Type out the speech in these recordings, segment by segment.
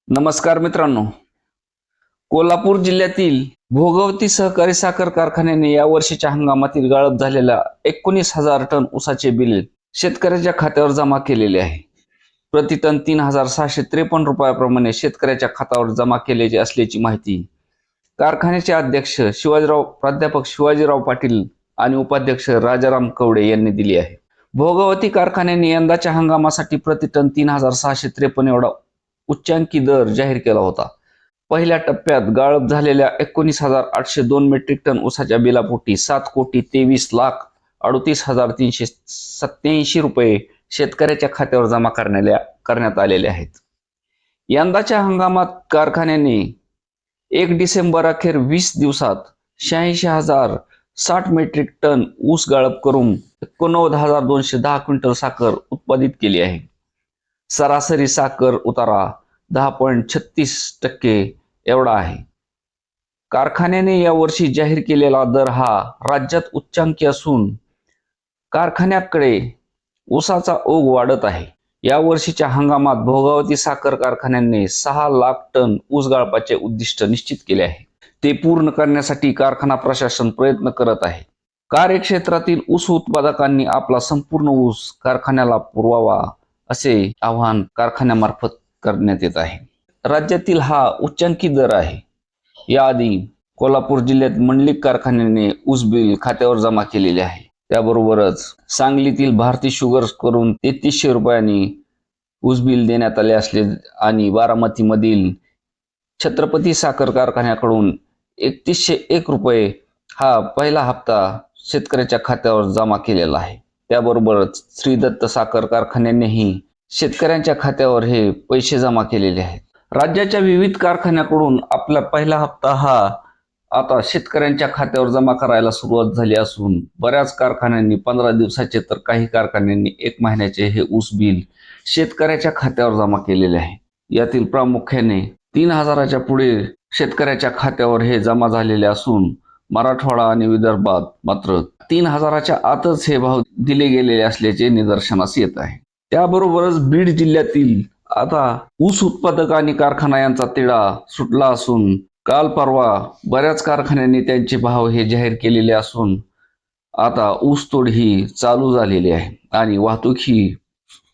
नमस्कार मित्रांनो, कोल्हापूर जिल्ह्यातील भोगवती सहकारी साखर कारखान्याने या वर्षीच्या हंगामातील गाळप झालेल्या 19,000 टन ऊसाचे बिल शेतकऱ्याच्या खात्यावर जमा केलेले आहे. प्रति टन 3,653 रुपयाप्रमाणे शेतकऱ्याच्या खात्यावर जमा केलेले असल्याची माहिती कारखान्याचे अध्यक्ष प्राध्यापक शिवाजीराव पाटील आणि उपाध्यक्ष राजाराम कवडे यांनी दिली आहे. भोगवती कारखान्याने यंदाच्या हंगामासाठी प्रति टन 3,653 एवढा उच्चांकी दर जाहीर केला होता. पहिल्या टप्प्यात गाळप झालेल्या 19,802 मेट्रिक टन ऊसाच्या बिलापोटी 7,23,38,387 रुपये शेतकऱ्याच्या खात्यावर जमा करण्यात आलेले आहेत. यंदाच्या हंगामात कारखान्याने 1 डिसेंबर अखेर 20 दिवसात 86,060 मेट्रिक टन ऊस गाळप करून 89,210 क्विंटल साखर उत्पादित केली आहे. सरासरी साखर उतारा 10.36% एवढा आहे. कारखान्याने यावर्षी जाहीर केलेला दर हा राज्यात उच्चांकी असून कारखान्याकडे ऊसाचा ओघ वाढत आहे. या वर्षीच्या हंगामात भोगावती साखर कारखान्याने 6 लाख टन ऊस गाळपाचे उद्दिष्ट निश्चित केले आहे. ते पूर्ण करण्यासाठी कारखाना प्रशासन प्रयत्न करत आहे. कार्यक्षेत्रातील ऊस उत्पादकांनी आपला संपूर्ण ऊस कारखान्याला पुरवावा असे आवाहन कारखान्यामार्फत करण्यात येत आहे. राज्यातील हा उच्चांकी दर आहे. याआधी कोल्हापूर जिल्ह्यात मंडलिक कारखान्याने ऊस बिल खात्यावर जमा केलेले आहे. त्याबरोबरच सांगलीतील भारती शुगर्स करून 3300 रुपयांनी ऊस बिल देण्यात आले असले आणि बारामतीमधील छत्रपती साखर कारखान्याकडून 3101 रुपये हा पहिला हप्ता शेतकऱ्याच्या खात्यावर जमा केलेला आहे. त्याबरोबरच श्री दत्त साखर कारखान्यानेही शेतकऱ्यांच्या खात्यावर हे पैसे जमा केलेले आहेत. राज्याच्या विविध कारखान्याकडून आपला पहिला हप्ता हा आता शेतकऱ्यांच्या खात्यावर जमा करायला सुरुवात झाली असून बऱ्याच कारखान्यांनी 15 दिवसाचे तर काही कारखान्यांनी 1 महिन्याचे हे ऊस बिल शेतकऱ्याच्या खात्यावर जमा केलेले आहे. यातील प्रामुख्याने 3,000च्या पुढे शेतकऱ्याच्या खात्यावर हे जमा झालेले असून मराठवाडा आणि विदर्भात मात्र 3,000च्या आतच हे भाव दिले गेलेले असल्याचे निदर्शनास येत आहे. त्याबरोबरच बीड जिल्ह्यातील आता ऊस उत्पादक आणि कारखाना यांचा तिढा सुटला असून काल परवा बऱ्याच कारखान्यांनी त्यांचे भाव हे जाहीर केलेले असून आता ऊसतोड ही चालू झालेली आहे आणि वाहतूक ही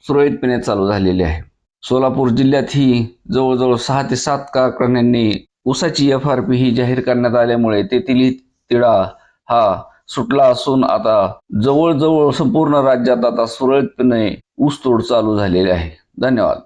सुरळीतपणे चालू झालेली आहे. सोलापूर जिल्ह्यात ही जवळजवळ 6 ते 7 कारखान्यांनी ऊसाची FRP ही जाहीर करण्यात आल्यामुळे तेथील तिढा हा सुटला असून आता जवळजवळ संपूर्ण राज्यात आता सुरळीतपणे ऊसतोड चालू झालेली आहे. धन्यवाद.